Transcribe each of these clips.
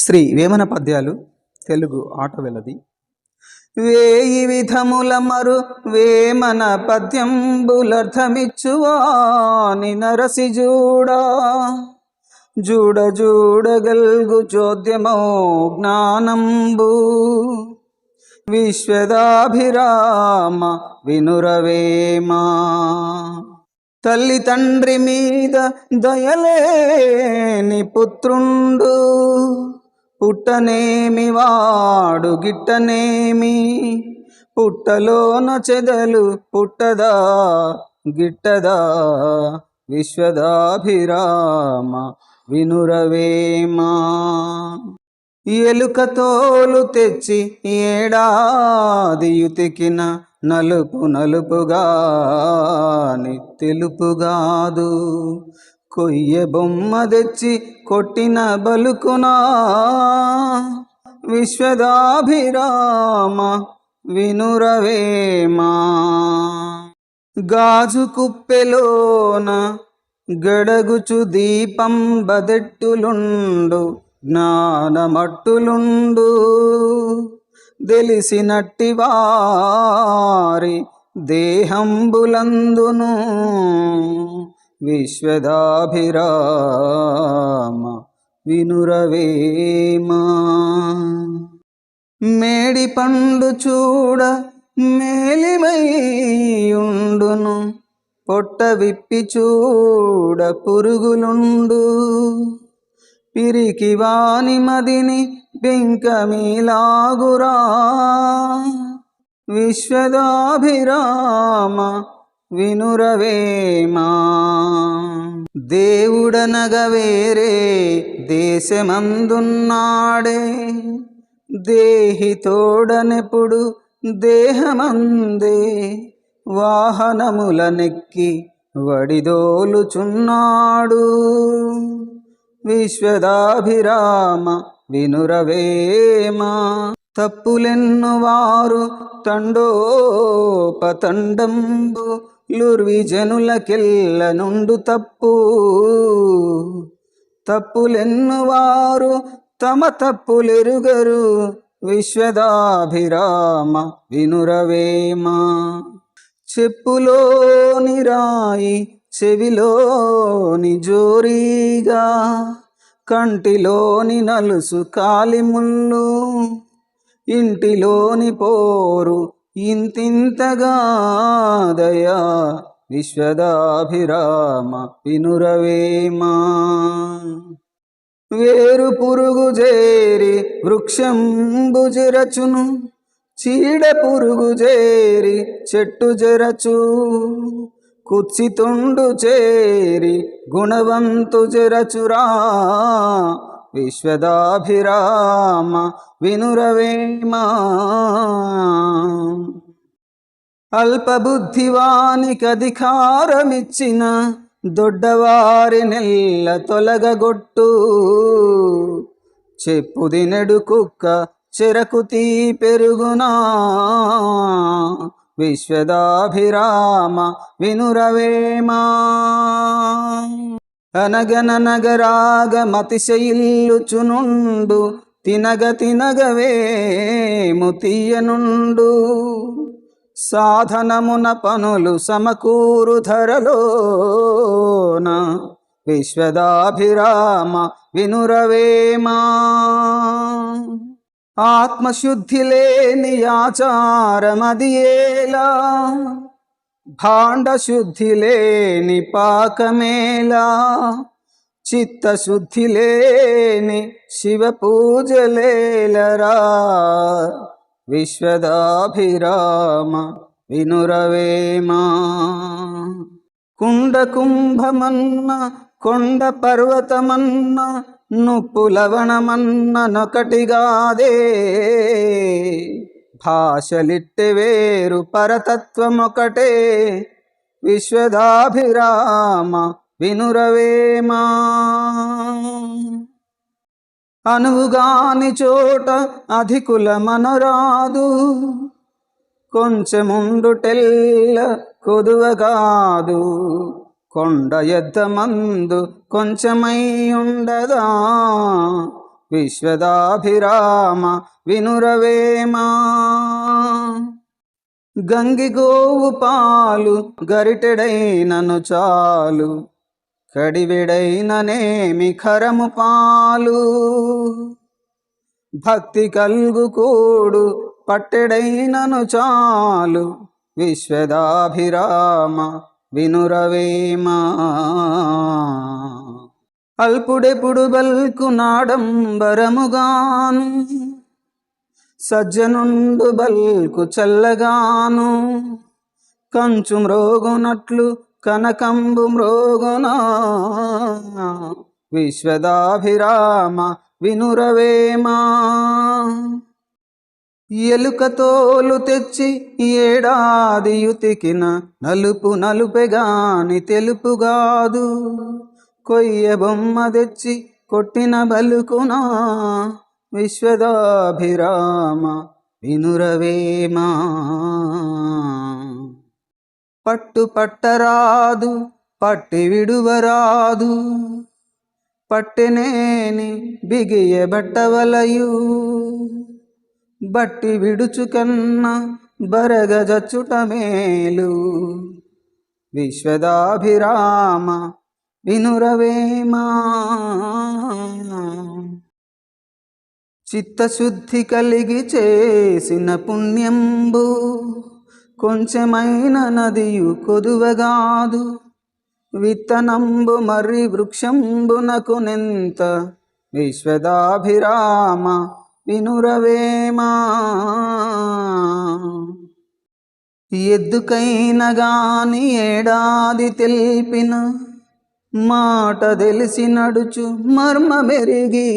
శ్రీ వేమన పద్యాలు తెలుగు ఆట వెలది. వేయి విధముల మరు వేమన పద్యంబులర్థమిచ్చువాని నరసి జూడా జూడ జూడగల్గు చోద్యమో జ్ఞానంబు విశ్వదాభిరామ వినురవేమా. తల్లి తండ్రి మీద దయలేని పుత్రుండు పుట్టనేమి వాడు గిట్టనేమి. పుట్టలోన చెదలు పుట్టదా గిట్టదా విశ్వదాభిరామ వినురవేమా. ఎలుక తోలు తెచ్చి ఏడాది యుతికిన నలుపు నలుపుగాని తెలుపుగాదు. కొయ్య బొమ్మ తెచ్చి కొట్టిన బలుకునా విశ్వదాభిరామ వినురవేమా. గాజు కుప్పెలోన గడగుచు దీపం బదెట్టులుండు జ్ఞానమట్టులుండు. తెలిసినట్టి వారి దేహంబులందును విశ్వదాభిరామ వినురవేమా. మేడి పండు చూడ మేలిమైయుండును పొట్ట విప్పి చూడ పురుగులుండు. పిరికి వాని మదిని బెంకమీలాగురా విశ్వదాభిరామ వినురవేమా. దేవుడనగ వేరే దేశమందున్నాడే దేహి తోడనెప్పుడు దేహమందే వాహనములనెక్కి వడిదోలుచున్నాడు విశ్వదాభిరామ వినురవేమా. తప్పులెన్ను వారు తండోపతండంబు లుర్విజనులకెల్ల నుండు తప్పు. తప్పులెన్ను వారు తమ తప్పులెరుగరు విశ్వదాభిరామ వినురవేమా. చెప్పులోని రాయి చెవిలోని జోరీగా కంటిలోని నలుసు కాలిముళ్ళు ఇంటిలోని పోరు ఇంతింతగా దయా విశ్వదాభిరామ వినురవేమా. వేరు పురుగు చేరి వృక్షంబు జరచును చీడ పురుగు చేరి చెట్టు జరచు. కుత్సితుండు చేరి గుణవంతు జరచురా విశ్వదాభిరామ వినురవేమా. అల్పబుద్ధివానికధికారమిచ్చిన దొడ్డవారి నెల్ల తొలగగొట్టు. చెప్పుదినెడు కుక్క చెరకు తీ పెరుగునా విశ్వదాభిరామ వినురవేమా. అనగననగరాగమతిశయిల్లుచునుండు తినగ తినగవేము తీయనుండు. సాధనమున పనులు సమకూరు ధరలోన విశ్వదాభిరామ వినురవేమా. ఆత్మశుద్ధి లేని ఆచారమదియేలా భాండశుద్ధి లేని పాకమేలా. చిత్తశుద్ధి లేని శివ పూజలేలరా విశ్వదాభిరామ వినురవేమా. కుండ కుంభమన్న కొండ పర్వతమన్న నుప్పు లవణమన్న నొకటిగాదే. భాషలిట్టె వేరు పరతత్వమొకటే విశ్వదాభిరామ వినురవేమా. అనువుగాని చోట అధికుల మనరాదు కొంచెముండుటెల్ల కొదువగాదు. కొండ ఎద్ద మందు కొంచెమై ఉండదా విశ్వదాభిరామ వినురవేమా. గంగిగోవు పాలు గరిటెడైనను చాలు, కడివెడైననేమి ఖరము పాలు. భక్తి కల్గు కూడు పట్టెడైనను చాలు, విశ్వదాభిరామ వినురవేమా. అల్పుడెప్పుడు బల్కు నాడంబరముగాను, సజ్జనుండు బల్కు చల్లగాను. కంచు మ్రోగునట్లు కనకంబు మ్రోగునా, విశ్వదాభిరామ వినురవేమా. ఎలుక తోలు తెచ్చి ఏడాది యుతికిన, నలుపు నలుపెగాని తెలుపుగాదు. కొయ్య బొమ్మ తెచ్చి కొట్టిన బలుకునా, విశ్వదాభిరామ వినురవేమా. పట్టు పట్టరాదు పట్టి విడువరాదు, పట్టెనేని బిగియ బట్టవలయు. బట్టి విడుచుకన్నా బరగజచ్చుట మేలు, విశ్వదాభిరామ వినురవేమా. చిత్తశుద్ధి కలిగి చేసిన పుణ్యంబు, కొంచెమైన నదియు కొదువగాదు. విత్తనంబు మర్రి వృక్షంబునకు నెంత, విశ్వదాభిరామ వినురవేమా. ఎద్దుకైన గాని ఏడాది తెల్పిన, మాట తెలిసి నడుచు మర్మమెరిగి.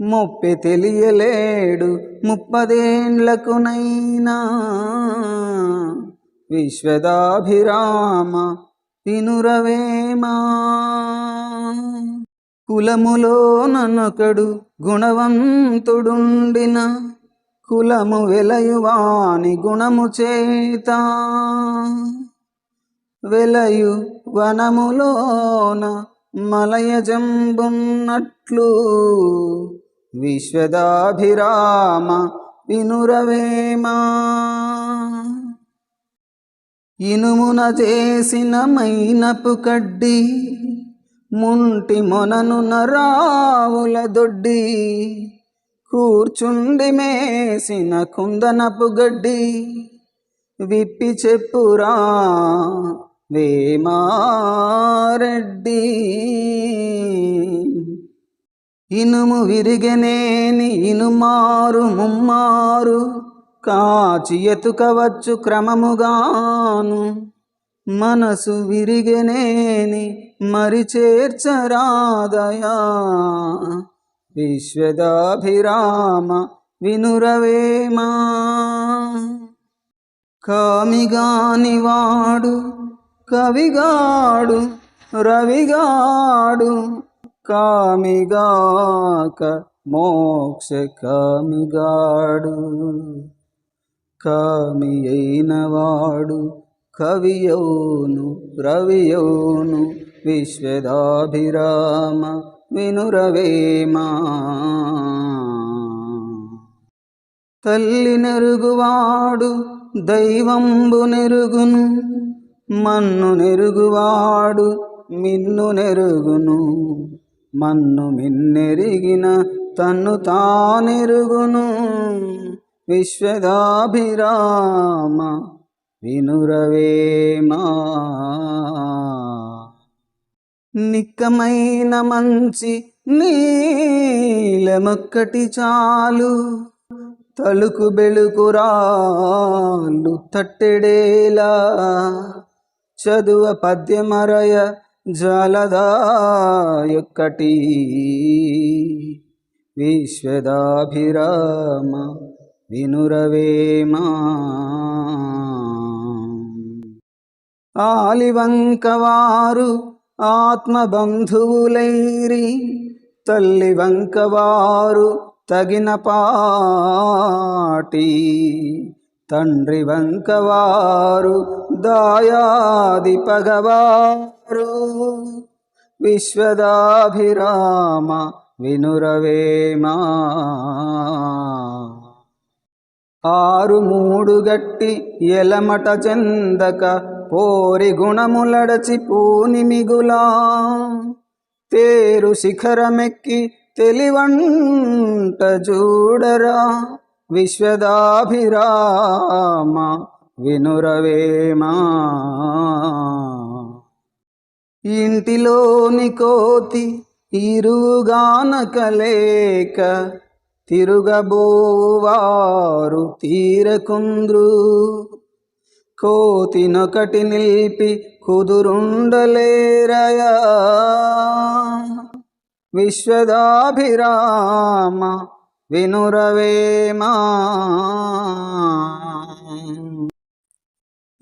మొప్పి తెలియలేడు 30 ఏండ్లకునైనా, విశ్వదాభిరామ వినురవేమా. కులములో ననొకడు గుణవంతుడుండిన, కులము వెలయువాని గుణము చేత. వెలయు వనములోన మలయజంబున్నట్లు, విశ్వదాభిరామ వినురవేమా. ఇనుమున చేసిన మైనపు కడ్డి, ముంటి మొనను నరావుల దొడ్డి. కూర్చుండి మేసిన కుందనపు గడ్డి, విప్పి చెప్పురా వేమారెడ్డి. ఇనుము విరిగనేని ఇనుమారు ముమ్మారు, కాచి ఎతుకవచ్చు క్రమముగాను. మనసు విరిగనేని మరి చేర్చరాదయా, విశ్వదాభిరామ వినురవేమా. కామిగాని వాడు కవిగాడు రవిగాడు, కామిగాక మోక్ష కామిగాడు. కామి అయినవాడు కవియౌను రవియౌను, విశ్వదాభిరామ వినురవేమా. తల్లి నెరుగువాడు దైవంబు నెరుగును, మన్ను నెరుగువాడు మిన్ను నెరుగును. మన్ను మిన్నెరిగిన తన్ను తానెరుగును, విశ్వదాభిరామ వినురవేమా. నిక్కమైన మంచి నీలమొక్కటి చాలు, తలుకు బెళుకురాళ్ళు తట్టెడేలా. చదువ పద్యమరయ జాలదాయొక్కటి, విశ్వదాభిరామ వినురవేమా. ఆలివంకవారు ఆత్మబంధువులైరి, తల్లి వంకవారు తగిన పాటి. తండ్రి వంకవారు దాయాది పగవారు, విశ్వదాభిరామ వినురవేమా. ఆరు మూడు గట్టి ఎలమట చెందక పోరి గుణములడచి పూని మిగులా తేరు శిఖరమెక్కి తెలివంట చూడరా విశ్వదాభిరామ వినురవేమా. ఇంటిలోని కోతి ఇరుగానకలేక తిరుగబోవారు తీరకుంద్రు కోతినొకటి నిలిపి కుదురుండలేరయా విశ్వదాభిరామ వినురవేమా.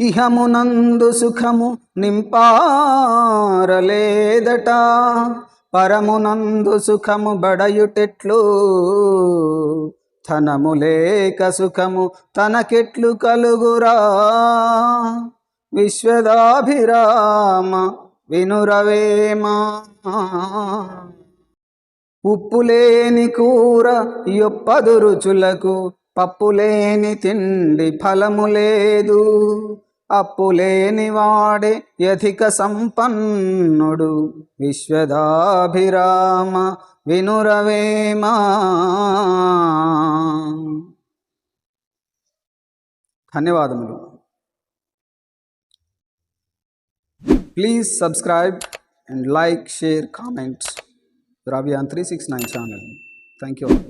ఇహమునందు సుఖము నింపారలేదట పరమునందు సుఖము బడయుటెట్లు ధనము లేక సుఖము తనకెట్లు కలుగురా విశ్వదాభిరామ వినురవేమా. ఉప్పులేని కూర యొప్పదు రుచులకు పప్పులేని తిండి ఫలము లేదు అప్పులేని వాడే యధిక సంపన్నుడు విశ్వదాభిరామ వినురవేమా. ధన్యవాదములు. Please subscribe and like, share, comments. Raviyan 369 channel. Thank you all.